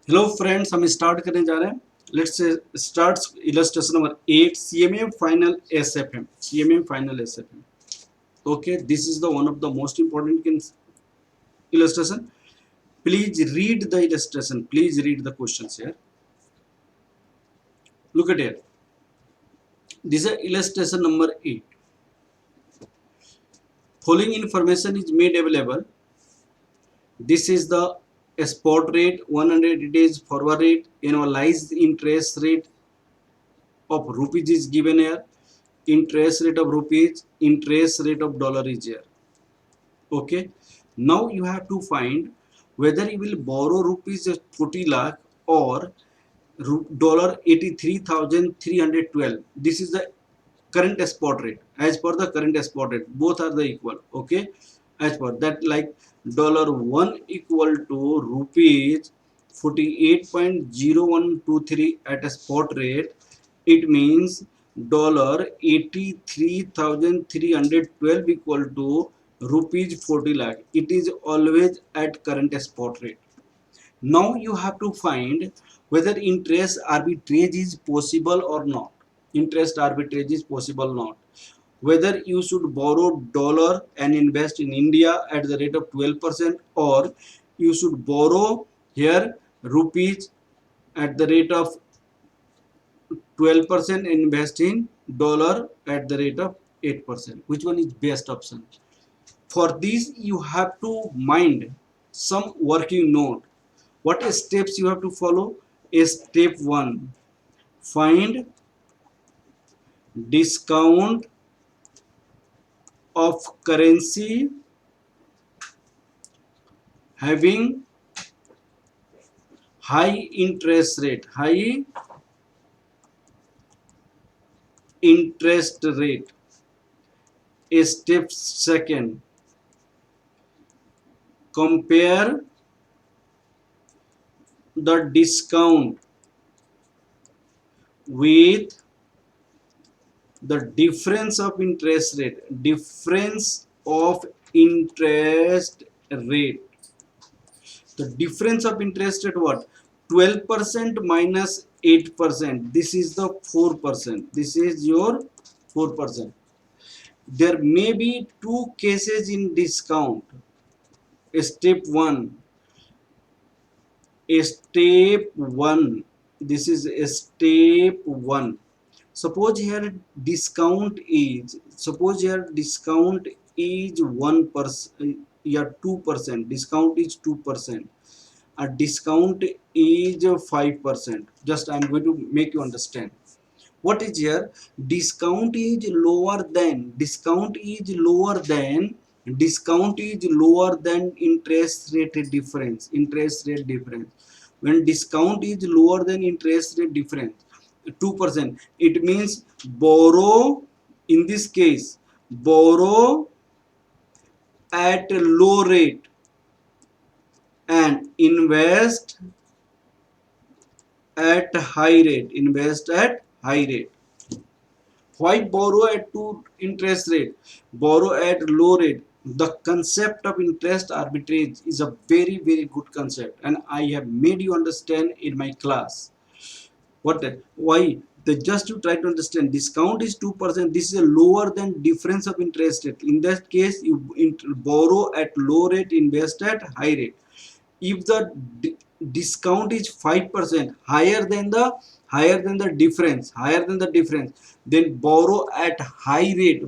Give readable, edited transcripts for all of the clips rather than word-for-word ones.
Hello friends, हम start करने जा रहे हैं. Let's start illustration number 8, CMA final SFM. CMA final SFM. Okay, this is the one of the most important illustration. Please read the illustration. Please read the questions here. Look at here. This is illustration number 8. Following information is made available. This is the spot rate, 100 days forward rate, annualized interest rate of rupees is given here. Interest rate of rupees, interest rate of dollar is here. Okay, now you have to find whether you will borrow rupees 40 lakh or dollar 83,312. This is the current spot rate. As per the current spot rate, both are the equal. Okay, as per that, like dollar 1 equal to rupees 48.0123 at a spot rate, it means dollar 83,312 equal to rupees 40 lakh. It is always at current spot rate. Now you have to find whether interest arbitrage is possible or not. Interest arbitrage is possible or not. Whether you should borrow dollar and invest in India at the rate of 12%, or you should borrow here rupees at the rate of 12% and invest in dollar at the rate of 8%. Which one is best option? For this you have to mind some working note. What steps you have to follow? Step 1, find discount of currency having high interest rate. Step 2, compare the discount with the difference of interest rate. The difference of interest rate, what? 12% minus 8%. This is the 4%. This is your 4%. There may be two cases in discount. Step 1. Step 1. This is step 1. Suppose here discount is 1%, yeah, 2%. Discount is 2%. A discount is 5%. Just I am going to make you understand. What is here? Discount is lower than interest rate difference. When discount is lower than interest rate difference, 2%, it means borrow, in this case borrow at low rate and invest at high rate. Why borrow at two interest rate? Borrow at low rate. The concept of interest arbitrage is a very, very good concept, and I have made you understand in my class. Why? Just to try to understand, discount is 2%. This is a lower than difference of interest rate. In that case, you borrow at low rate, invest at high rate. If the discount is 5%, higher than the difference, then borrow at high rate,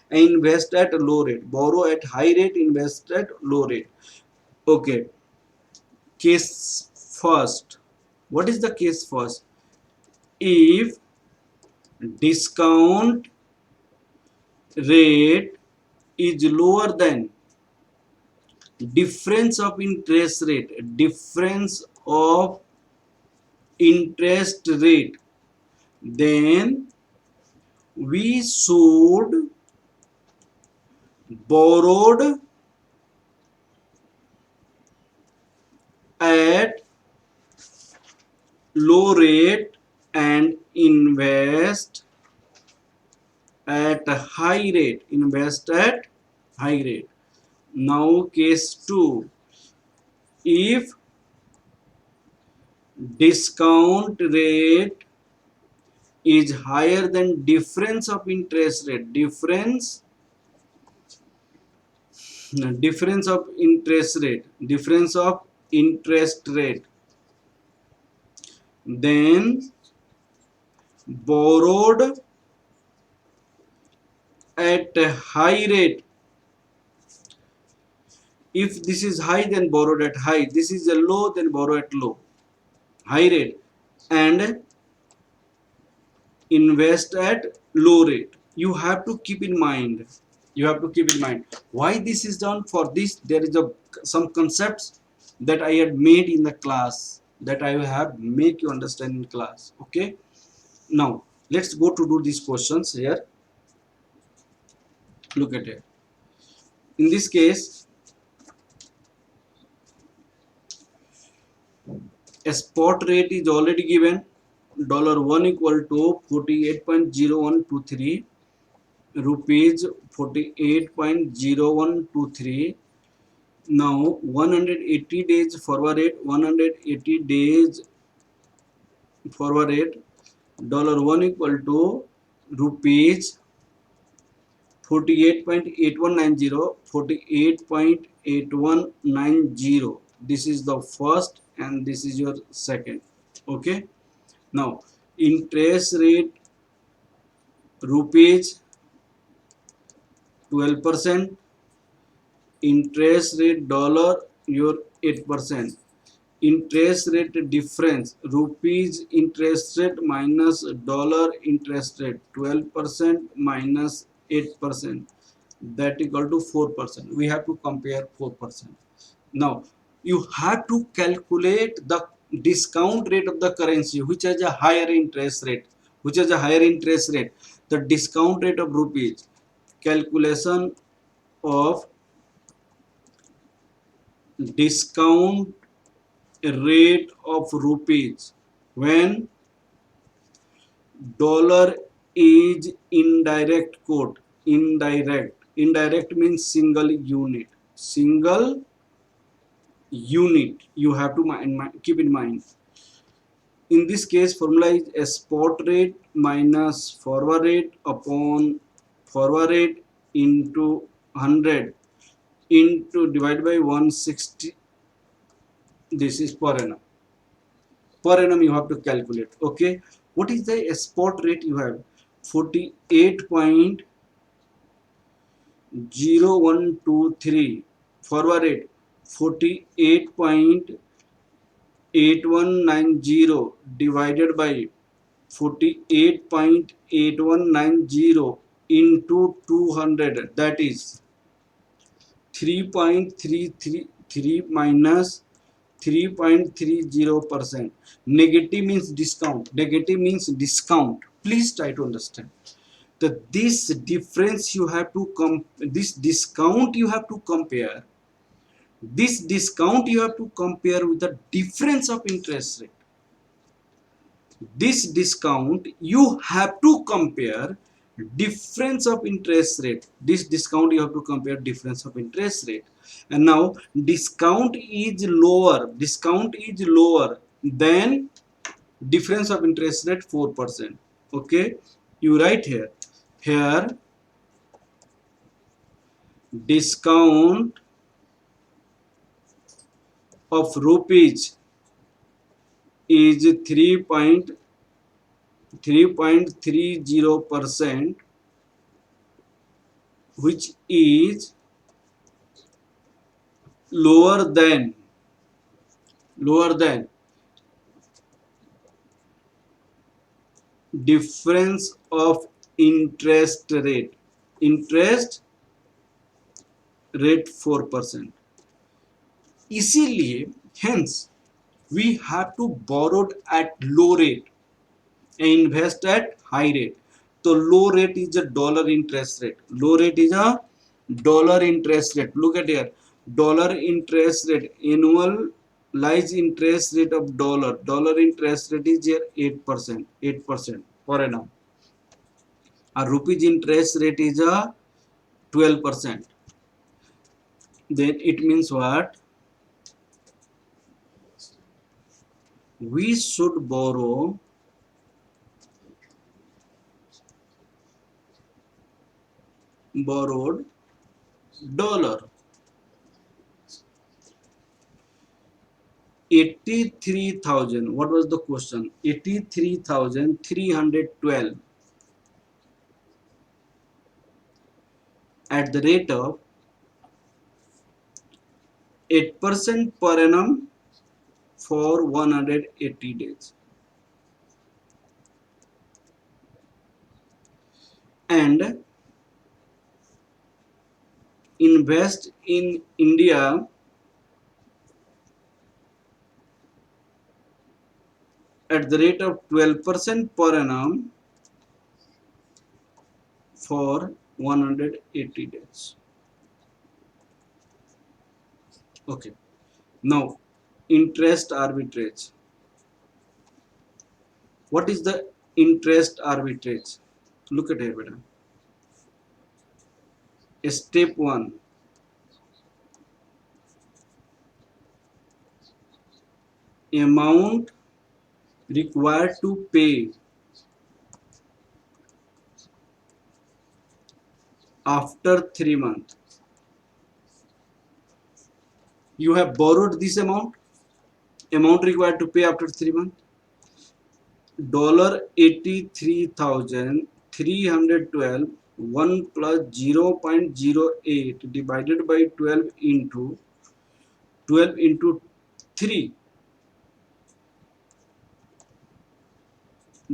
and invest at low rate. Invest at low rate. Okay, case first. What is the case first? If discount rate is lower than difference of interest rate, then we should borrowed at low rate and invest at high rate. Now case 2, if discount rate is higher than difference of interest rate. Difference of interest rate. Difference of interest rate. Then borrowed at a high rate. If this is high, then borrowed at high. This is a low, then borrow at low. High rate. And invest at low rate. You have to keep in mind. You have to keep in mind why this is done. For this, there is some concepts that I had made in the class, that I have make you understand in class. Okay. Now let's go to do these questions here. Look at it. In this case, a spot rate is already given. $1 equal to 48.0123, rupees 48.0123. Now 180 days forward rate, 180 days forward rate, $1 equal to rupees 48.8190, 48.8190. This is the first and this is your second. Okay. Now interest rate rupees 12%, interest rate dollar your 8%. Interest rate difference, rupees interest rate minus dollar interest rate, 12% minus 8%, that equal to 4%. We have to compare 4%. Now you have to calculate the discount rate of the currency which has a higher interest rate. The discount rate of rupees. Calculation of discount rate of rupees when dollar is indirect quote. Indirect means single unit. You have to keep in mind. In this case, formula is a spot rate minus forward rate upon forward rate into 100 into divided by 160. This is per annum. Per annum you have to calculate. Okay. What is the spot rate you have? 48.0123. Forward rate 48.8190 divided by 48.8190 into 200. That is 3.333 minus 3.30%. Negative means discount. Please try to understand that this difference you have to this discount you have to compare. This discount you have to compare with the difference of interest rate. This discount you have to compare difference of interest rate. This discount you have to compare difference of interest rate. And now discount is lower than difference of interest rate 4%. Okay, you write here discount of rupees is 3.30%, which is lower than difference of interest rate 4%. इसीलिए hence we have to borrow at low rate and invest at high rate. So low rate is a dollar interest rate. Look at here. Dollar interest rate, annualized interest rate of dollar interest rate is here 8% per annum. Our rupees interest rate is a 12%. Then it means what? we should borrowed dollar 83,000. What was the question? 83,312 at the rate of 8% per annum for 180 days. And invest in India at the rate of 12% per annum for 180 days. Okay. Now, interest arbitrage. What is the interest arbitrage? Look at here, beta. Step 1. Amount required to pay after 3 months. You have borrowed this amount required to pay after 3 months. $83,312 1 plus 0.08 divided by 12 into 3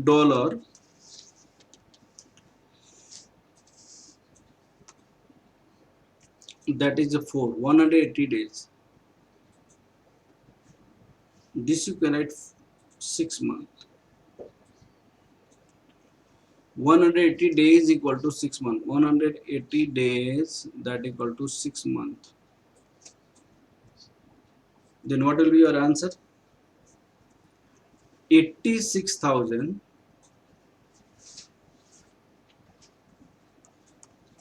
dollar, that is for 180 days. This you can write 6 months. 180 days equal to 6 months. 180 days that equal to 6 months. Then what will be your answer? 86,000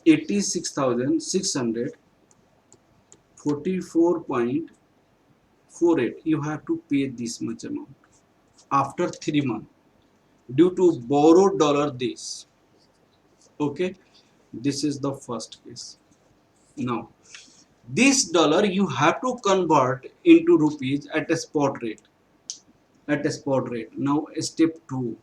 86,644.48. You have to pay this much amount after 3 months due to borrowed dollar this. Okay, this is the first case. Now this dollar you have to convert into rupees at a spot rate. Now step 2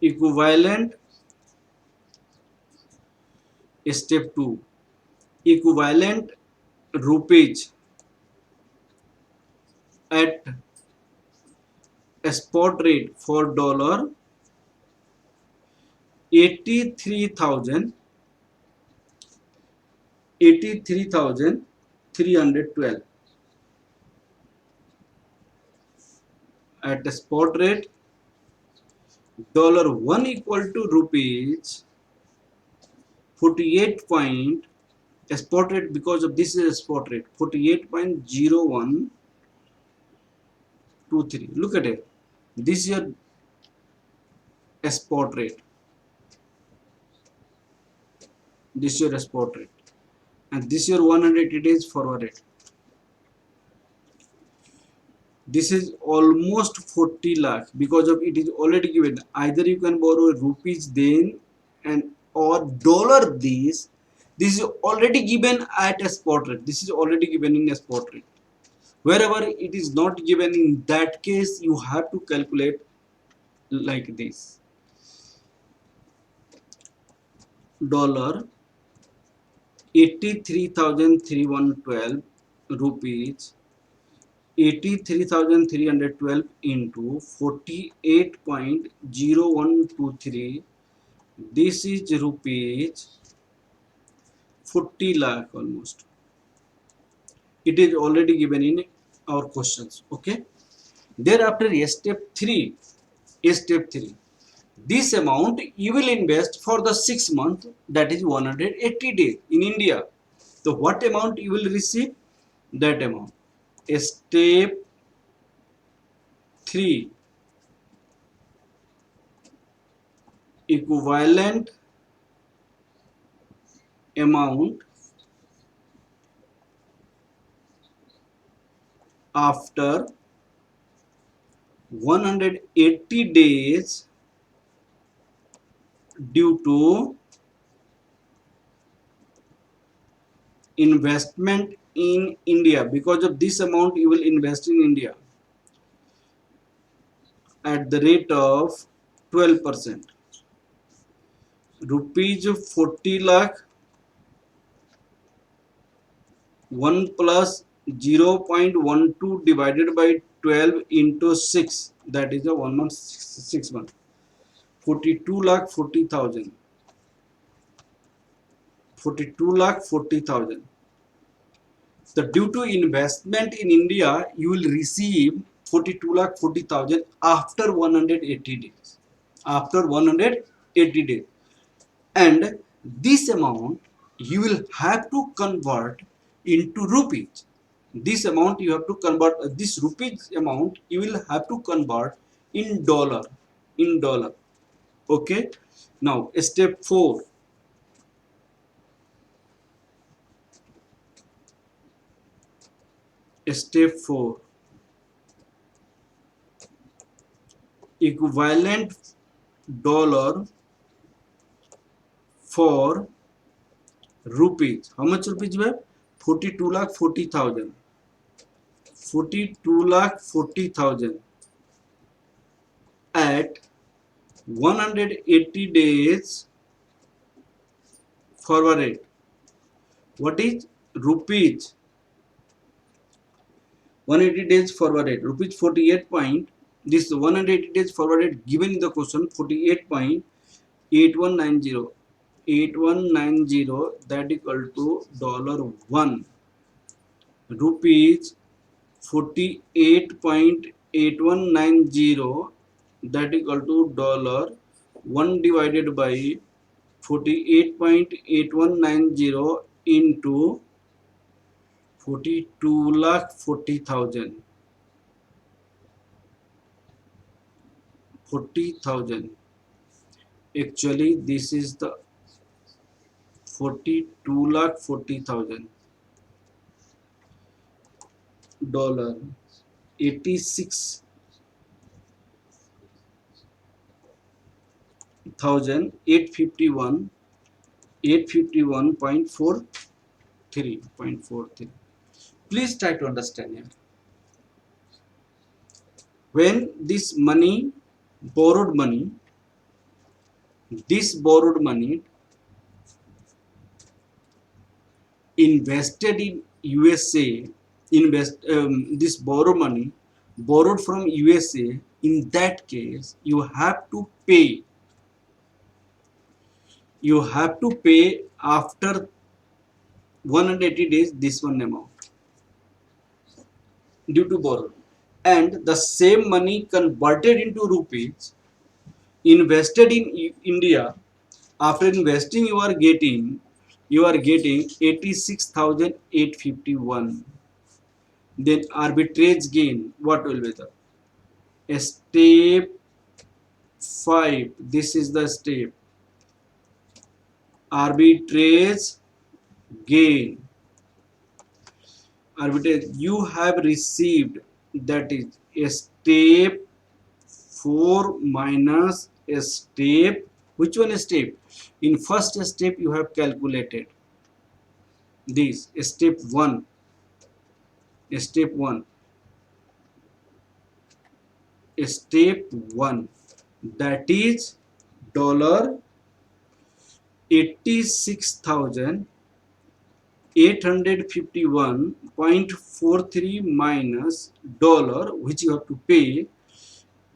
equivalent step 2 equivalent rupees at a spot rate for dollar 83,312 at a spot rate $1 equal to rupees 48 point a spot rate, because of this is a spot rate 48.0123. look at it, this is your spot rate, this is your spot rate, and this is your 180 days forward rate. This is almost 40 lakh because of it is already given. Either you can borrow rupees then and or dollar this. This is already given at a spot rate. This is already given in a spot rate. Wherever it is not given, in that case you have to calculate like this. Dollar 83,312 rupees 83,312 into 48.0123. This is rupees 40 lakh almost. It is already given in our questions. Okay. Thereafter, step 3. This amount you will invest for the 6 months, that is 180 days in India. So what amount you will receive? That amount. Step 3. Equivalent amount after 180 days due to investment in India. Because of this amount you will invest in India at the rate of 12%. Rupees 40 lakh 1 plus 0.12 divided by 12 into 6, that is a 1 month 6 month. 42 lakh 40,000. 42 lakh 40,000. The due to investment in India, you will receive 42 lakh 40,000 after 180 days. After 180 days. And this amount you will have to convert into rupees. This amount you have to convert, this rupees amount you will have to convert in dollar. In dollar. Okay. Now step 4. Step 4. Equivalent dollar for rupees. How much rupees you have? 42 lakh 40,000. 42 lakh 40,000 at 180 days forward rate. What is rupees? 180 days forward rate. Rupees 48 point. This 180 days forward rate given in the question 48.8190. 8190 that equal to $1. Rupees 48.8190 that equal to $1 divided by 48.8190 into 42 lakh 40,000. 40,000. Actually, this is the 42 lakh 40,000 dollar. 86,851 851.43. Please try to understand here. When this money, borrowed money, this borrowed money invested in USA, this borrowed money borrowed from USA, in that case you have to pay. You have to pay after 180 days this one amount due to borrow, and the same money converted into rupees invested in India. After investing you are getting 86,851. Then arbitrage gain, what will be the step 5? This is the step. Arbitrage gain. Arbitrage you have received, that is a step 4 minus a step. Which one step? In first step you have calculated this step 1. Step 1. Step 1, that is $86,851.43 minus dollar, which you have to pay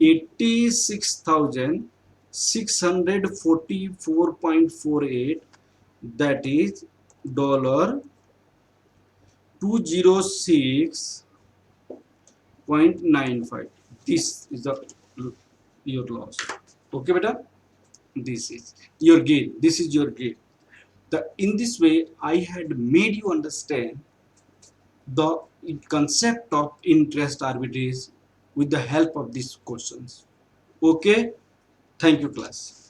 86,644.48, that is $206.95. This is your loss. Okay, beta. This is your gain. This is your gain. In this way, I had made you understand the concept of interest arbitrage with the help of these questions. Okay. Thank you, class.